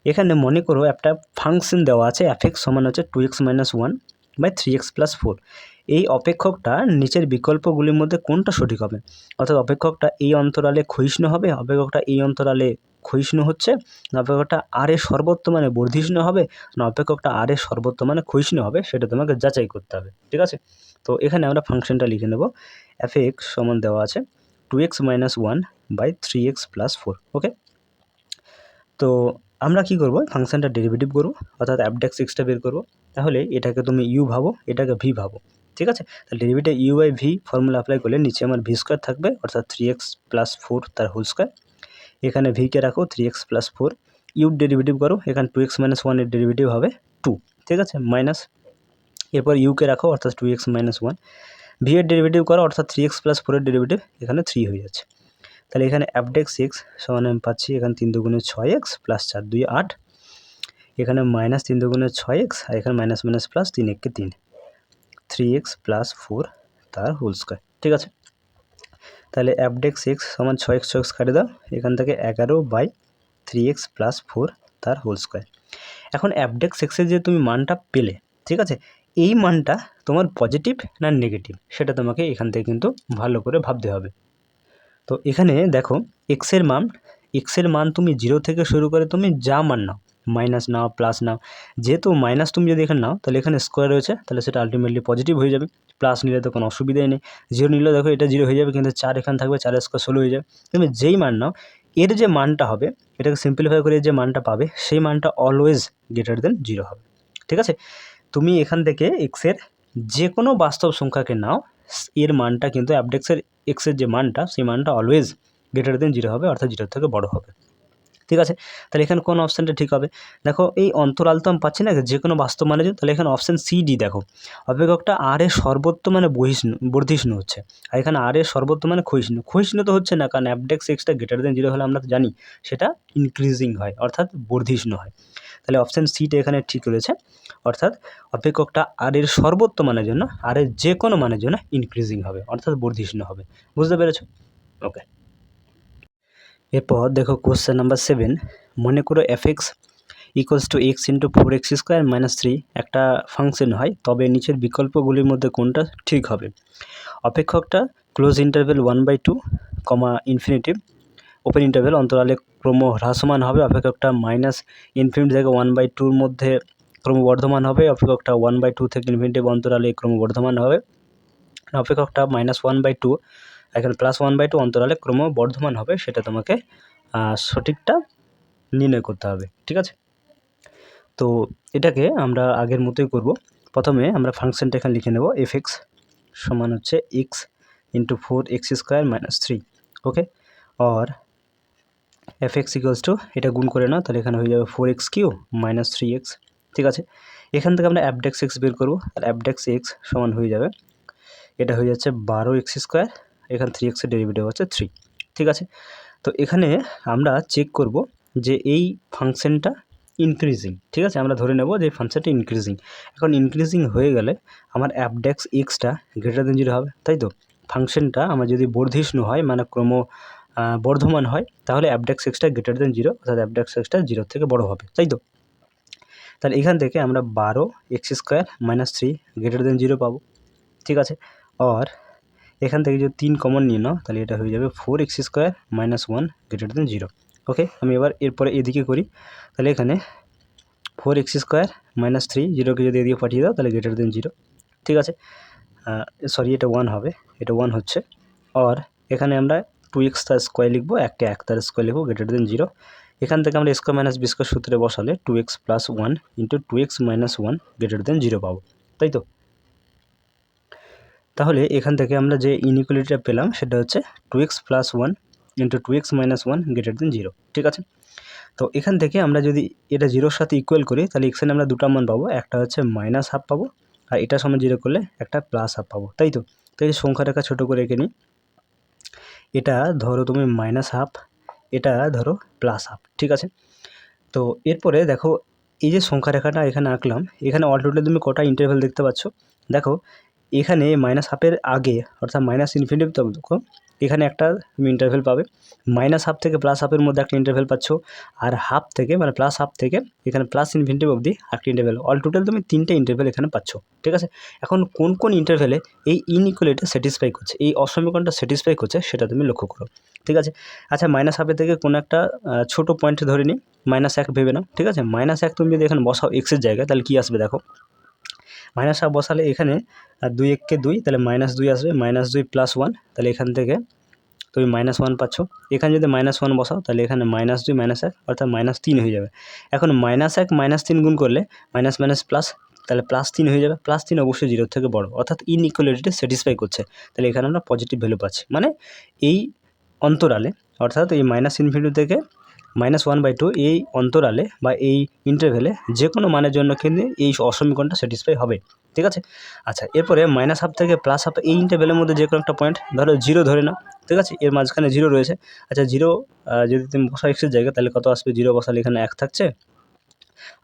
এখানে মনে করো একটা ফাংশন দেওয়া আছে f(x) সমান হচ্ছে 2x - 1/3x + 4। এই অপেক্ষকটা নিচের বিকল্পগুলির মধ্যে কোনটা সঠিক হবে, অর্থাৎ অপেক্ষকটা এই অন্তরালে ক্ষয়িষ্ণু হবে, অপেক্ষকটা এই অন্তরালে ক্ষয়িষ্ণু হচ্ছে, না অপেক্ষকটা আর এর সর্বোত্তমানে বর্ধিষ্ণু হবে, না অপেক্ষকটা আর এর সর্বোত্তমানে ক্ষয়িষ্ণু হবে, সেটা তোমাকে যাচাই করতে হবে, ঠিক আছে। তো এখানে আমরা ফাংশনটা লিখে নেব, f(x) সমান দেওয়া আছে 2x - 1/3x + 4, ওকে। তো আমরা কি করব, ফাংশনটা ডেরিভেটিভ করব, অর্থাৎ f(x)টা বের করব। তাহলে এটাকে তুমি u ভাবো, এটাকে v ভাবো, ঠিক আছে। তাহলে ডেরিভেটিভ u/v ফর্মুলা অ্যাপ্লাই করলে নিচে আমার v² থাকবে, অর্থাৎ 3x + 4 তার হোল স্কোয়ার, এখানে v-কে রাখো 3x + 4, ইউর ডেরিভেটিভ করো, এখানে 2x - 1 এর ডেরিভেটিভ হবে 2, ঠিক আছে, মাইনাস, এরপর ইউকে রাখো অর্থাৎ 2x - 1, v এর ডেরিভেটিভ করো অর্থাৎ 3x + 4 এর ডেরিভেটিভ এখানে 3 হয়ে যাচ্ছে। তাহলে এখানে f(x) সমান আমি পাচ্ছি এখানে 3 × 6x + 4 × 2 = 8, এখানে -3 × 6x আর এখানে মাইনাস প্লাস 3 × 1 = 3, 3x + 4 তার হোল স্কোয়ার, ঠিক আছে। তাহলে f(x) সমান 6x কাটে দাও, এখান থেকে 11/3x + 4 তার হোল স্কোয়ার। এখন f(x)এর যে তুমি মানটা পেলে, ঠিক আছে, এই মানটা তোমার পজিটিভ না নেগেটিভ সেটা তোমাকে এখান থেকে কিন্তু ভালো করে ভাবতে হবে। তো এখানে দেখো এক্সের মান তুমি 0 থেকে শুরু করে তুমি যা মান নাও, মাইনাস নাও, প্লাস নাও, যেহেতু মাইনাস তুমি যদি এখানে নাও তাহলে এখানে স্কোয়ার রয়েছে, তাহলে সেটা আলটিমেটলি পজিটিভ হয়ে যাবে, প্লাস নিলে তো কোনো অসুবিধাই নেই, 0 নিলে দেখো এটা 0 হয়ে যাবে, কিন্তু 4 এখানে থাকবে, 4 স্কোয়ার 16 হয়ে যাবে। তুমি যেই মান নাও এর যে মানটা হবে এটাকে সিম্পলিফাই করে যে মানটা পাবে সেই মানটা অলওয়েজ > 0 হবে, ঠিক আছে। তুমি এখান থেকে এক্সের যে কোনো বাস্তব সংখ্যাকে নাও, এর মানটা কিন্তু এক্সের যে মানটা সেই মানটা অলওয়েজ > 0 হবে, অর্থাৎ 0 থেকে বড় হবে, ঠিক আছে। তাহলে এখানে কোন অপশানটা ঠিক হবে, দেখো এই অন্তরাল তো আমি পাচ্ছি না যে কোনো বাস্তব মানে, তাহলে এখানে অপশান সি ডি দেখো, অপেক্ষকটা আর এর সর্বোত্তমানে বর্ধিষ্ণু হচ্ছে, আর এখানে আর এর সর্বোত্তমানে ক্ষয়িষ্ণু তো হচ্ছে না, কারণ f(x)টা > 0 হলে আমরা তো জানি সেটা ইনক্রিজিং হয়, অর্থাৎ বর্ধিষ্ণু হয়। তাহলে অপশান সিটা এখানে ঠিক রয়েছে, অর্থাৎ অপেক্ষকটা আর এর সর্বোচ্চ মানের জন্য আর এর যে কোনো মানের জন্য ইনক্রিজিং হবে, অর্থাৎ বর্ধিষ্ণু হবে। বুঝতে পেরেছো? ওকে। এরপর দেখো কোশ্চেন নাম্বার 7, মনে করো FX equals to x into 4x² - 3 একটা ফাংশন হয়, তবে নিচের বিকল্পগুলির মধ্যে কোনটা ঠিক হবে? অপেক্ষকটা close interval 1/2, infinity open interval অন্তরালে ক্রম হ্রাসমান হবে। অপেক্ষকটা -ইনফিনিটি থেকে 1/2 মধ্যে ক্রমবর্ধমান হবে। অপেক্ষকটা 1/2 থেকে ইনফিনিটিভ অন্তরালে ক্রমবর্ধমান হবে। অপেক্ষকটা -1/2 এখানে +1/2 অন্তরালে ক্রমবর্ধমান হবে, সেটা তোমাকে সঠিকটা নির্ণয় করতে হবে। ঠিক আছে, তো এটাকে আমরা আগের মতোই করব। প্রথমে আমরা ফাংশনটা এখানে লিখে নেব, fx সমান হচ্ছে x ইন্টু 4x² - 3। ওকে, আর fx ইকুয়ালস টু এটা গুণ করে নাও, তাহলে এখানে হয়ে যাবে 4x³ - 3x। ঠিক আছে, এখান থেকে আমরা অ্যাবডেক্স x বের করবো, তাহলে অ্যাবডেক্স x সমান হয়ে যাবে, এটা হয়ে যাচ্ছে 12x², এখানে 3x এর ডেরিভেটিভ হচ্ছে 3। ঠিক আছে, তো এখানে আমরা চেক করব যে এই ফাংশনটা ইনক্রিজিং। ঠিক আছে, আমরা ধরে নেব যে এই ফাংশনটা ইনক্রিজিং। এখন ইনক্রিজিং হয়ে গেলে আমার অ্যাবডেক্স এক্সটা গ্রেটার দেন 0 হবে, তাই তো? ফাংশনটা আমার যদি বর্ধিষ্ণু হয় মানে বর্ধমান হয়, তাহলে অ্যাবডেক্স এক্সটা গ্রেটার দেন 0, অর্থাৎ অ্যাবডেক্স এক্সটা 0 থেকে বড় হবে, তাই তো? তাহলে এখান থেকে আমরা 12x² - 3 গ্রেটার দেন 0 পাবো। ঠিক আছে, আর এখান থেকে যদি 3 কমন নিয়ে নাও, তাহলে এটা হয়ে যাবে 4x² - 1 গ্রেটার দেন 0। ওকে, আমি এবার এরপরে এদিকে করি, তাহলে এখানে 4x² - 3 0কে যদি এদিকে পাঠিয়ে দাও, তাহলে গ্রেটার দেন 0। ঠিক আছে, সরি এটা 1 হবে, এটা 1 হচ্ছে। আর এখানে আমরা 2x তার স্কোয়ার লিখবো, একটা 1 তার স্কোয়ার লিখবো, গ্রেটার দেন 0। এখান থেকে আমরা স্কোয়ার মাইনাস বি স্কোয়ার সূত্রে বসালে 2x + 1 into 2x - 1 greater than 0 পাবো, তাই তো? তাহলে এখান থেকে আমরা যে ইনইকুয়ালিটিটা পেলাম সেটা হচ্ছে 2x + 1 into 2x - 1 greater than 0। ঠিক আছে, তো এখান থেকে আমরা যদি এটা 0-র সাথে ইকুয়াল করি, তাহলে এখানে আমরা দুটো মান পাবো, একটা হচ্ছে -1/2 পাবো, আর এটা সমান 0 করলে একটা +1/2 পাবো, তাই তো? তো এই সংখ্যা রেখা ছোটো করে এঁকে নিই, এটা ধরো তুমি -1/2, এটা ধরো +1/2। ঠিক আছে, তো এরপরে দেখো এই যে সংখ্যা রেখাটা এখানে আঁকলাম, এখানে অল টোটাল তুমি কটা ইন্টারভ্যাল দেখতে পাচ্ছ? দেখো এখানে -1/2 আগে অর্থাৎ -ইনফিনিটি দেখো এখানে একটা তুমি ইন্টারভ্যাল পাবে, -1/2 থেকে +1/2 মধ্যে একটা ইন্টারভ্যাল পাচ্ছ, আর হাফ থেকে মানে +1/2 থেকে এখানে +ইনফিনিটি অবধি একটা ইন্টারভ্যাল, অল টোটাল তুমি 3টে ইন্টারভ্যাল এখানে পাচ্ছ। ঠিক আছে, এখন কোন কোন ইন্টারভ্যালে এই ইনইকুয়ালিটি স্যাটিসফাই করছে, এই অসমীকরণটা স্যাটিসফাই করছে, সেটা তুমি লক্ষ্য করো। ঠিক আছে, আচ্ছা -1/2 থেকে কোনো একটা ছোটো পয়েন্ট ধরে নিই, -1 ভেবে নাও। ঠিক আছে, -1 তুমি যদি এখানে বসাও এক্সের জায়গায়, তাহলে কী আসবে দেখো, -1 বসালে এখানে 2 1 2, তাহলে -2 আসবে, -2 + 1, তাহলে এখান থেকে তুমি -1 পাচ্ছ। এখানে যদি -1 বসাও, তাহলে এখানে -2 -1 অর্থাৎ -3 হয়ে যাবে। এখন -1 -3 গুণ করলে মাইনাস মাইনাস প্লাস, তাহলে +3 হয়ে যাবে। +3 অবশ্যই 0 থেকে বড়, অর্থাৎ ইনইকুয়ালিটিটা স্যাটিসফাই করছে, তাহলে এখানে আমরা পজিটিভ ভ্যালু পাচ্ছি। মানে এই অন্তরালে অর্থাৎ এই -ইনফিনিটি থেকে -1/2 এই অন্তরালে বা এই ইন্টারভ্যালে যে কোনো মানের জন্য কিন্তু এই অসমীকরণটা স্যাটিসফাই হবে। ঠিক আছে, আচ্ছা এরপরে -1/2 থেকে +1/2 এই ইন্টারভ্যালের মধ্যে যে কোনো একটা পয়েন্ট ধরো 0 ধরে নাও। ঠিক আছে, এর মাঝখানে 0 রয়েছে। আচ্ছা 0 যদি তুমি বসাও এক্সের জায়গায়, তাহলে কত আসবে? 0 বসালে এখানে 1 থাকছে,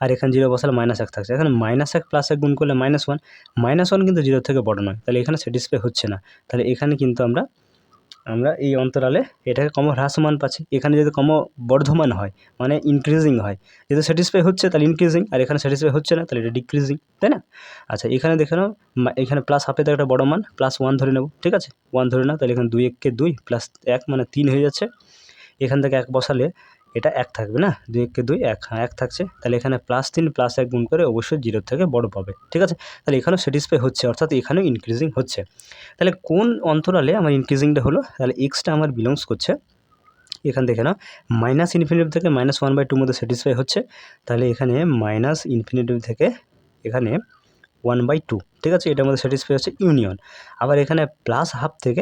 আর এখানে 0 বসালে -1 থাকছে। এখানে -1 +1 গুণ করলে -1, -1 কিন্তু 0 থেকে বড় নয়, তাহলে এখানে স্যাটিসফাই হচ্ছে না। তাহলে এখানে কিন্তু আমরা এই অন্তরালে এটাকে হ্রাসমান পাচ্ছি। এখানে যদি বর্ধমান হয় মানে ইনক্রিজিং হয়, যেহেতু স্যাটিসফাই হচ্ছে তাহলে ইনক্রিজিং, আর এখানে স্যাটিসফাই হচ্ছে না তাহলে এটা ডিক্রিজিং, তাই না? আচ্ছা এখানে দেখে নাও, এখানে +1/2 একটা বড় মান, +1 ধরে নেব। ঠিক আছে, 1 ধরে নাও, তাহলে এখানে 2 1 2 + 1 মানে 3 হয়ে যাচ্ছে। এখান থেকে 1 বসালে এটা 1 থাকবে না, 2 1 2 1, হ্যাঁ 1 থাকছে। তাহলে এখানে +3 +1 গুণ করে অবশ্যই 0 থেকে বড় পাবে। ঠিক আছে, তাহলে এখানেও স্যাটিসফাই হচ্ছে, অর্থাৎ এখানেও ইনক্রিজিং হচ্ছে। তাহলে কোন অন্তরালে আমার ইনক্রিজিংটা হলো? তাহলে এক্সটা আমার বিলংস করছে, এখান দেখে না -ইনফিনিটি থেকে -1/2 মধ্যে স্যাটিসফাই হচ্ছে, তাহলে এখানে -ইনফিনিটি থেকে এখানে 1/2। ঠিক আছে, এটার মধ্যে স্যাটিসফাই হচ্ছে ইউনিয়ন। আবার এখানে +1/2 থেকে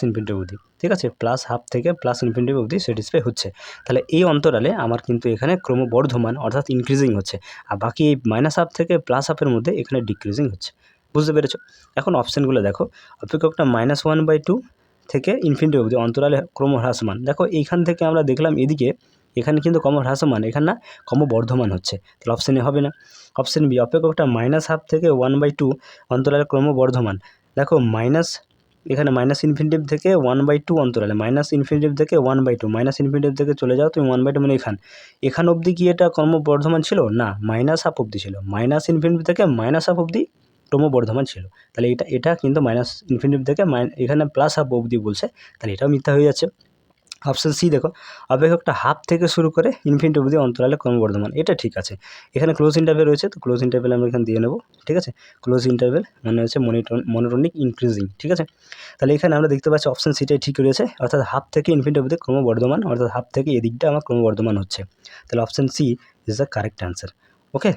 +ইনফিনিটি অবধি, ঠিক আছে, +1/2 থেকে +ইনফিনিটি অবধি স্যাটিসফাই হচ্ছে। তাহলে এই অন্তরালে আমার কিন্তু এখানে ক্রমবর্ধমান অর্থাৎ ইনক্রিজিং হচ্ছে, আর বাকি এই -1/2 থেকে +1/2 মধ্যে এখানে ডিক্রিজিং হচ্ছে। বুঝতে পেরেছো? এখন অপশানগুলো দেখো, অপেক্ষকটা -1/2 থেকে ইনফিনিটি অবধি অন্তরালে ক্রমহ্রাসমান। দেখো এইখান থেকে আমরা দেখলাম এদিকে এখানে কিন্তু ক্রমহ্রাসমান, এখানে না ক্রমবর্ধমান হচ্ছে, তাহলে অপশান এ হবে না। অপশান বি, অপেক্ষকটা -½ থেকে 1/2 অন্তরালে ক্রমবর্ধমান। দেখো এখানে -ইনফিনিটিভ থেকে 1/2 অন্তরালে, -ইনফিনিটিভ থেকে 1/2, -ইনফিনিটিভ থেকে চলে যাও তুমি 1/2 মানে এখান অবধি কি এটা ক্রমবর্ধমান ছিল? না, -½ অবধি ছিল। -ইনফিনিটিভ থেকে -½ অবধি ক্রমবর্ধমান ছিল, তাহলে এটা কিন্তু -ইনফিনিটিভ থেকে এখানে +½ অবধি বলছে, তাহলে এটাও মিথ্যা হয়ে যাচ্ছে। অপশান সি দেখো, অপেক্ষকটা ½ থেকে শুরু করে ইনফিনিটি অবধি অন্তরালে ক্রমবর্ধমান, এটা ঠিক আছে। এখানে ক্লোজ ইন্টারভ্যাল রয়েছে, তো ক্লোজ ইন্টারভ্যাল আমরা এখানে দিয়ে নেব, ঠিক আছে। ক্লোজ ইন্টারভ্যাল মানে হচ্ছে মনোটোনিক ইনক্রিজিং, ঠিক আছে। তাহলে এখানে আমরা দেখতে পাচ্ছি অপশান সিটাই ঠিক রয়েছে, অর্থাৎ ½ থেকে ইনফিনিটি অবধি ক্রমবর্ধমান, অর্থাৎ ½ থেকে এদিকটা আমার ক্রমবর্ধমান হচ্ছে, তাহলে option C is the correct answer. Okay.